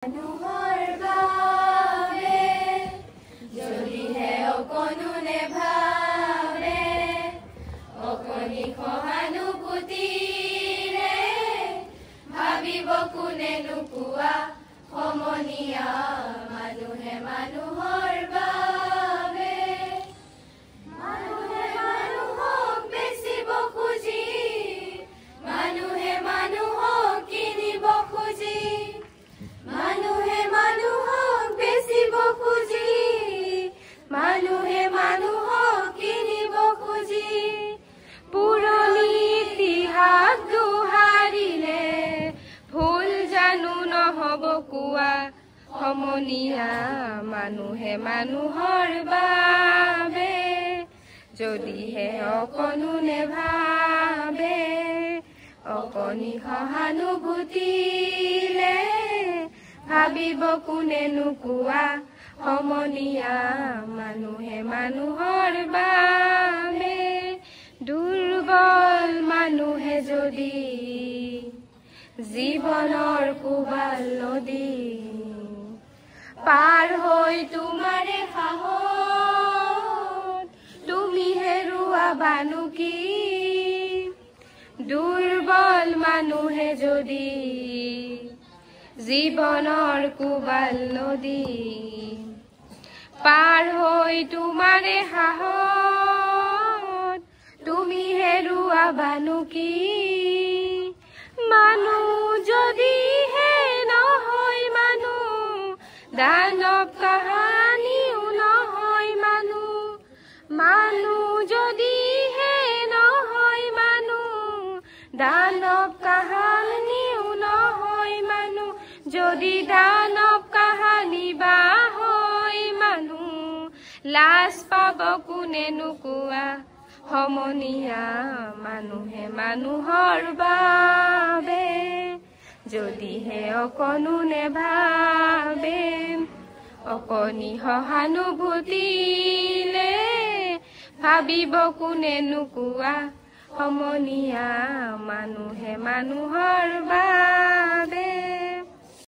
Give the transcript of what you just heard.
মানুহৰ বাবে যদিহে অকণো নেভাবে অকণি সহানুভূতিৰে ভাবিব কোনেনো কোৱা সমনীয়া মানুহে মানুহৰ বাবে মানুহে মানুহক বেচিব খুজি মানুহে মানুহক কিনিব খুজি মানুহে মানুহক বেচিব খুজি মানুহে মানুহক কিনিব খুজি পুৰণি ইতিহাস দোহাৰিলে ভুল জানো নহব কোৱা সমনীয়া মানুহে মানুহৰ বাবে যদিহে অকণো নেভাবে অকণি সহানুভূতিলে ভাবিব কোনেনো কোৱা সমনীয়া মানুহে মানুহৰ বাবে দুৰ্বল মানুহে যদি জীৱনৰ কোবাল নদী পাৰ হৈ তোমাৰে সাহস তুমি হেৰুৱাবানো কি দুৰ্বল মানুহে যদি জীৱনৰ কোবাল নদী পাৰ হৈ তোমাৰে সাহস তুমি হেৰুৱাবানো কি মানুহ যদিহে নহয় মানুহ দানৱ কাহানিও নহয় মানুহ মানুহ যদিহে নহয় মানুহ দানৱ কাহানিও নহয় মানুহ যদি দানৱ কাহানি বা হয় মানুহ লাজ পাব কোনেনো কোৱা সমনীয়া মানুহে মানুহৰ বাবে যদিহে অকণো নেভাবে অকণি সহানুভূতিলে ভাবিব কোনেনো কোৱা সমনীয়া মানুহে মানুহৰ বাবে